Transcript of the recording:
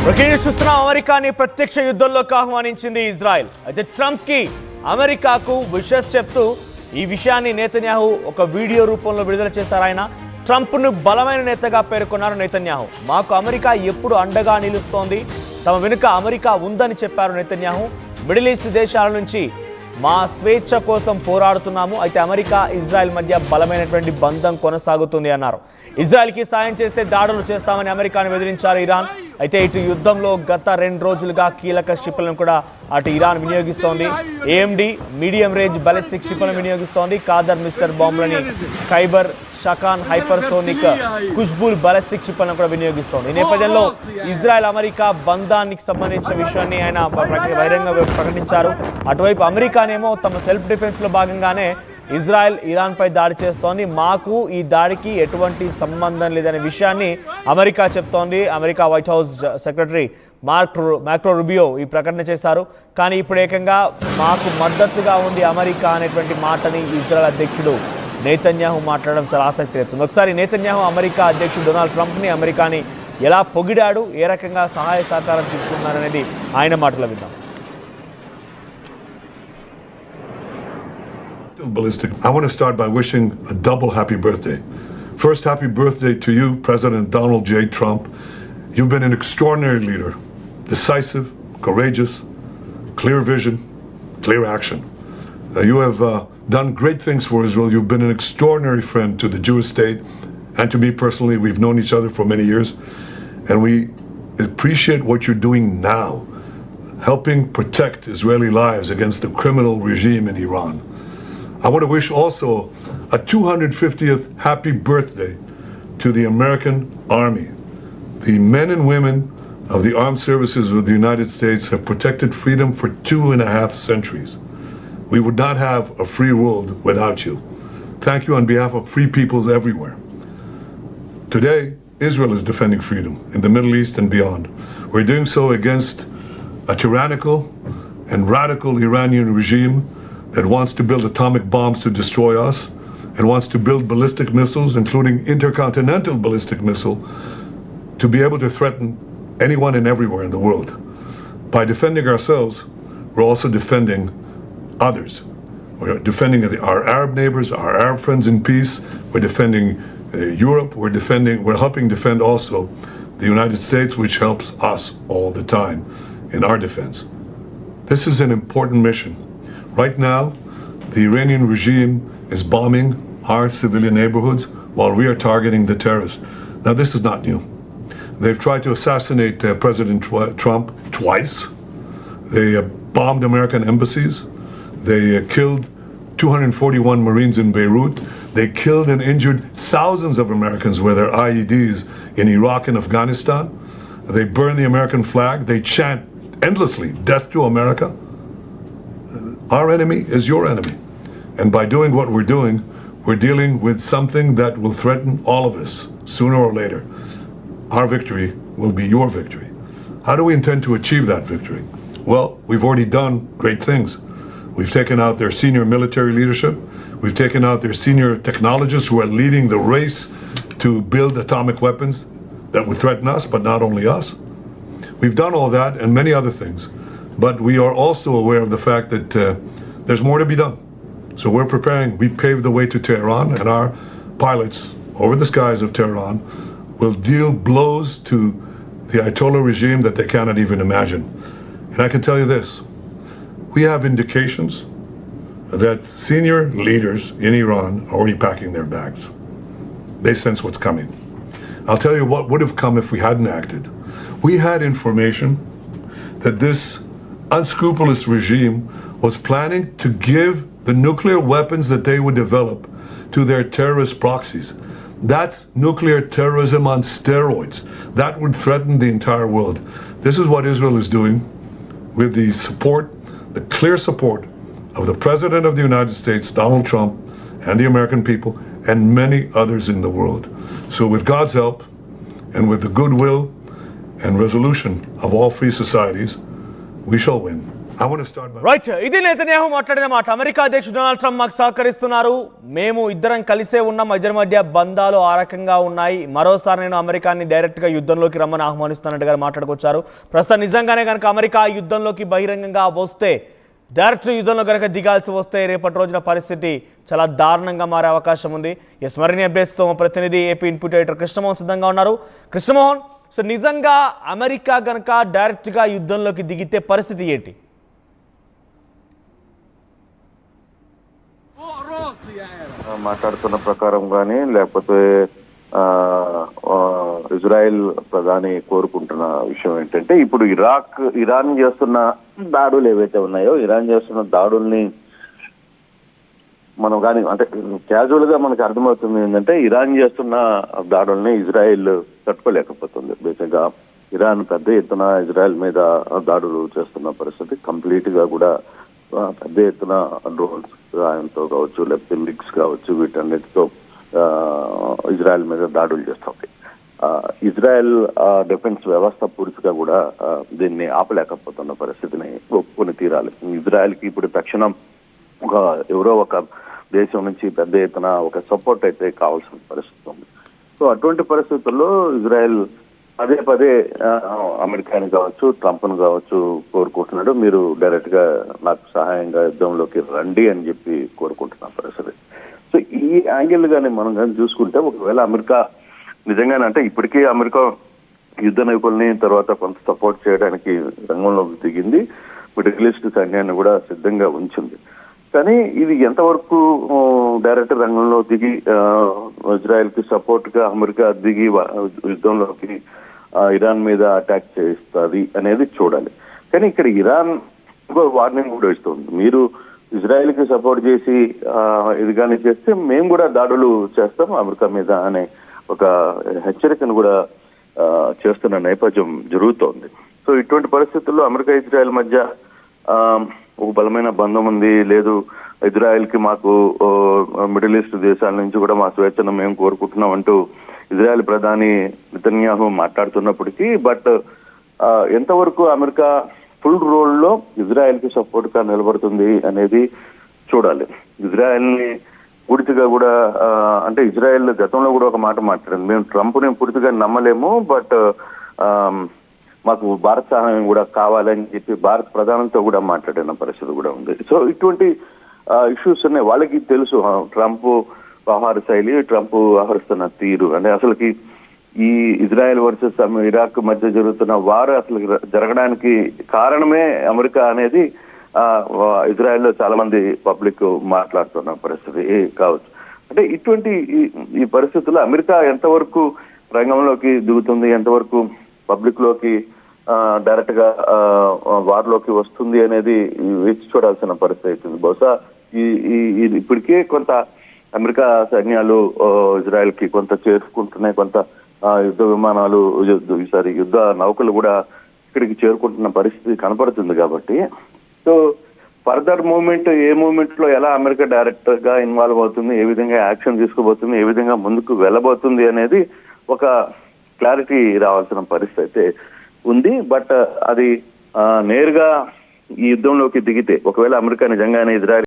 చూస్తున్నాం అమెరికాని ప్రత్యక్ష యుద్ధంలోకి ఆహ్వానించింది ఇజ్రాయెల్. అయితే ట్రంప్కి అమెరికాకు విషెస్ చెప్తూ ఈ విషయాన్ని నెతన్యాహు ఒక వీడియో రూపంలో విడుదల చేశారు. ఆయన ట్రంప్ను బలమైన నేతగా పేర్కొన్నారు నెతన్యాహు. మాకు అమెరికా ఎప్పుడు అండగా నిలుస్తోంది, తమ వెనుక అమెరికా ఉందని చెప్పారు నెతన్యాహు. మిడిల్ ఈస్ట్ దేశాల నుంచి మా స్వేచ్ఛ కోసం పోరాడుతున్నాము, అయితే అమెరికా ఇజ్రాయెల్ మధ్య బలమైనటువంటి బంధం కొనసాగుతుంది అన్నారు. ఇజ్రాయెల్కి సాయం చేస్తే దాడులు చేస్తామని అమెరికాను బెదిరించారు ఇరాన్. అయితే ఇటు యుద్ధంలో గత 2 రోజులుగా కీలక క్షిపణులను కూడా అటు ఇరాన్ వినియోగిస్తోంది. ఏఎండి మీడియం రేంజ్ బాలిస్టిక్ క్షిపణులను వినియోగిస్తోంది. కాదర్ మిస్టర్ బాంబులని ఖైబర్ షకాన్ హైపర్సోనిక్ కుష్బుల్ బాలిస్టిక్ క్షిపణులను కూడా వినియోగిస్తోంది. ఈ నేపథ్యంలో ఇజ్రాయెల్ అమెరికా బంధానికి సంబంధించిన విషయాన్ని ఆయన బహిరంగంగా ప్రకటించారు. అటువైపు అమెరికానేమో తమ సెల్ఫ్ డిఫెన్స్లో భాగంగానే ఇజ్రాయెల్ ఇరాన్పై దాడి చేస్తోంది, మాకు ఈ దాడికి ఎటువంటి సంబంధం లేదనే విషయాన్ని అమెరికా చెప్తోంది. America white house secretary Marco Rubio ఈ ప్రకటన చేశారు. కానీ ఇప్పుడు ఏకంగా మాకు మద్దతుగా ఉంది అమెరికా అనేటువంటి మాటని ఇజ్రాయెల్ అధ్యక్షుడు నెతన్యాహు మాట్లాడడం చాలా ఆసక్తి రేపుతుంది. ఒకసారి నెతన్యాహు అమెరికా అధ్యక్షుడు డొనాల్డ్ ట్రంప్ని, అమెరికాని ఎలా పొగిడాడు, ఏ రకంగా సహాయ సహకారం తీసుకున్నారనేది ఆయన మాటలో విద్దాం. Ballistic. I want to start by wishing a double happy birthday. First, happy birthday to you, President Donald J. Trump. You've been an extraordinary leader, decisive, courageous, clear vision, clear action. You have done great things for Israel. You've been an extraordinary friend to the Jewish state and to me personally. We've known each other for many years, and we appreciate what you're doing now, helping protect Israeli lives against the criminal regime in Iran. I want to wish also a 250th happy birthday to the American Army. The men and women of the armed services of the United States have protected freedom for 2.5 centuries. We would not have a free world without you. Thank you on behalf of free peoples everywhere. Today, Israel is defending freedom in the Middle East and beyond. We're doing so against a tyrannical and radical Iranian regime that wants to build atomic bombs to destroy us and wants to build ballistic missiles, including intercontinental ballistic missile, to be able to threaten anyone and everywhere in the world. By defending ourselves, we're also defending others. We're defending our Arab neighbors, our Arab friends in peace. We're defending Europe. We're helping defend also the United States, which helps us all the time in our defense. This is an important mission. Right now, the Iranian regime is bombing our civilian neighborhoods while we are targeting the terrorists. Now, this is not new. They've tried to assassinate President Trump twice. They bombed American embassies. They killed 241 Marines in Beirut. They killed and injured thousands of Americans with their IEDs in Iraq and Afghanistan. They burn the American flag. They chant endlessly, "Death to America." Our enemy is your enemy. And by doing what we're doing, we're dealing with something that will threaten all of us sooner or later. Our victory will be your victory. How do we intend to achieve that victory? Well, we've already done great things. We've taken out their senior military leadership. We've taken out their senior technologists who are leading the race to build atomic weapons that would threaten us, but not only us. We've done all that and many other things. But we are also aware of the fact that there's more to be done. So we're preparing. We paved the way to Tehran, and our pilots over the skies of Tehran will deal blows to the Ayatollah regime that they cannot even imagine. And I can tell you this. We have indications that senior leaders in Iran are already packing their bags. They sense what's coming. I'll tell you what would have come if we hadn't acted. We had information that this unscrupulous regime was planning to give the nuclear weapons that they would develop to their terrorist proxies. That's nuclear terrorism on steroids. That would threaten the entire world. This is what Israel is doing with the support, the clear support of the President of the United States, Donald Trump, and the American people, and many others in the world. So with God's help, and with the goodwill and resolution of all free societies, we shall win. I want to start by right, ఇది Netanyahu మాట్లాడిన మాట. America అధ్యక్షుడు Donald Trump మాకు సహకరిస్తున్నారు, మేము ఇద్దరం కలిసే ఉన్నాం, ఇద్దరి మధ్య బంధాలు ఆ రకంగా ఉన్నాయి, మరోసారి నేను అమెరికాని డైరెక్ట్గా యుద్ధంలోకి రమ్మని ఆహ్వానిస్తున్నట్టుగా మాట్లాడుకొచ్చారు. ప్రస్తుతం నిజంగానే కనుక అమెరికా యుద్ధంలోకి బహిరంగంగా వస్తే, డైరెక్ట్ యుద్ధంలో కనుక దిగాల్సి వస్తే రేపటి రోజున పరిస్థితి చాలా దారుణంగా మారే అవకాశం ఉంది. ఎస్, మరిన్ని అప్డేట్స్తో మా ప్రతినిధి ఏపీ ఇన్పుట్ ఎడిటర్ కృష్ణమోహన్ సిద్ధంగా ఉన్నారు. కృష్ణమోహన్, సో నిజంగా అమెరికా కనుక డైరెక్ట్గా యుద్ధంలోకి దిగితే పరిస్థితి ఏంటి? మాట్లాడుతున్న ప్రకారం కానీ లేకపోతే ఇజ్రాయెల్ ప్రధాని కోరుకుంటున్న విషయం ఏంటంటే, ఇప్పుడు ఇరాన్ చేస్తున్న దాడులు ఏవైతే ఉన్నాయో, ఇరాన్ చేస్తున్న దాడుల్ని మనం కానీ అంటే క్యాజువల్ గా మనకు అర్థమవుతుంది ఏంటంటే, ఇరాన్ చేస్తున్న దాడుల్ని ఇజ్రాయెల్ తట్టుకోలేకపోతుంది. బేసిక్ గా ఇరాన్ పెద్ద ఎత్తున ఇజ్రాయెల్ మీద దాడులు చేస్తున్న పరిస్థితి, కంప్లీట్ గా కూడా పెద్ద ఎత్తున డ్రోన్స్ ఆయనతో కావచ్చు, లేకపోతే మిక్స్ కావచ్చు, వీటన్నిటితో ఇజ్రాయెల్ మీద దాడులు చేస్తుంది. ఇజ్రాయెల్ డిఫెన్స్ వ్యవస్థ పూర్తిగా కూడా దీన్ని ఆపలేకపోతున్న పరిస్థితిని ఒప్పుకొని తీరాలి. ఇజ్రాయెల్కి ఇప్పుడు తక్షణం ఎవరో ఒక దేశం నుంచి పెద్ద ఎత్తున ఒక సపోర్ట్ అయితే కావాల్సిన పరిస్థితి ఉంది. సో అటువంటి పరిస్థితుల్లో ఇజ్రాయెల్ పదే పదే అమెరికాని కావచ్చు, ట్రంప్ను కావచ్చు కోరుకుంటున్నాడు, మీరు డైరెక్ట్ గా నాకు సహాయంగా యుద్ధంలోకి రండి అని చెప్పి కోరుకుంటున్న పరిస్థితి. సో ఈ యాంగిల్ గానీ మనం కానీ చూసుకుంటే, ఒకవేళ అమెరికా నిజంగానే అంటే ఇప్పటికీ అమెరికా యుద్ధ నైపుణ్యాన్ని తర్వాత కొంత సపోర్ట్ చేయడానికి రంగంలోకి దిగింది, మిడిల్ ఈస్ట్ సైన్యాన్ని కూడా సిద్ధంగా ఉంచింది. కానీ ఇది ఎంతవరకు డైరెక్ట్ రంగంలో దిగి ఇజ్రాయెల్ కి సపోర్ట్ గా అమెరికా దిగి యుద్ధంలోకి ఇరాన్ మీద అటాక్ చేస్తుంది అనేది చూడాలి. కానీ ఇక్కడ ఇరాన్ వార్నింగ్ కూడా ఇస్తుంది, మీరు ఇజ్రాయెల్ కి సపోర్ట్ చేసి ఇది కానీ చేస్తే మేము కూడా దాడులు చేస్తాం అమెరికా మీద అనే ఒక హెచ్చరికను కూడా చేస్తున్న నేపథ్యం జరుగుతోంది. సో ఇటువంటి పరిస్థితుల్లో అమెరికా ఇజ్రాయెల్ మధ్య ఒక బలమైన బంధం ఉంది. లేదు, ఇజ్రాయెల్ కి మాకు మిడిల్ ఈస్ట్ దేశాల నుంచి కూడా మా స్వేచ్ఛను మేము కోరుకుంటున్నాం అంటూ ఇజ్రాయెల్ ప్రధాని నెతన్యాహు మాట్లాడుతున్నప్పటికీ, బట్ ఎంతవరకు అమెరికా ఫుల్ రోల్లో ఇజ్రాయెల్ కి సపోర్ట్ గా నిలబడుతుంది అనేది చూడాలి. ఇజ్రాయెల్ ని పూర్తిగా కూడా అంటే ఇజ్రాయెల్ గతంలో కూడా ఒక మాట మాట్లాడింది, మేము ట్రంప్ ని పూర్తిగా నమ్మలేము, బట్ మాకు భారత్ సహాయం కూడా కావాలని చెప్పి భారత ప్రధానంతో కూడా మాట్లాడిన పరిస్థితి కూడా ఉంది. సో ఇటువంటి ఇష్యూస్ ఉన్నాయి. వాళ్ళకి తెలుసు ట్రంప్ వ్యవహార శైలి, ట్రంప్ వ్యవహరిస్తున్న తీరు. అంటే అసలుకి ఈ ఇజ్రాయెల్ వర్సెస్ ఇరాక్ మధ్య జరుగుతున్న వారు అసలు జరగడానికి కారణమే అమెరికా అనేది ఇజ్రాయెల్లో చాలా మంది పబ్లిక్ మాట్లాడుతున్న పరిస్థితి కావచ్చు. అంటే ఇటువంటి ఈ పరిస్థితుల్లో అమెరికా ఎంతవరకు రంగంలోకి దిగుతుంది, ఎంతవరకు పబ్లిక్ లోకి డైరెక్ట్ గా వార్లోకి వస్తుంది అనేది వేచి చూడాల్సిన పరిస్థితి అవుతుంది. బహుశా ఇప్పటికే కొంత అమెరికా సైన్యాలు ఇజ్రాయెల్ కి కొంత చేరుకుంటున్నాయి, కొంత యుద్ధ విమానాలు యుద్ధ నౌకలు కూడా ఇక్కడికి చేరుకుంటున్న పరిస్థితి కనపడుతుంది. కాబట్టి సో ఫర్దర్ మూవ్మెంట్ ఏ మూవ్మెంట్ లో ఎలా అమెరికా డైరెక్ట్ గా ఇన్వాల్వ్ అవుతుంది, ఏ విధంగా యాక్షన్ తీసుకోబోతుంది, ఏ విధంగా ముందుకు వెళ్ళబోతుంది అనేది ఒక క్లారిటీ రావాల్సిన పరిస్థితి అయితే ఉంది. బట్ అది నేరుగా ఈ యుద్ధంలోకి దిగితే, ఒకవేళ అమెరికా నిజంగానే ఇజ్రాయెల్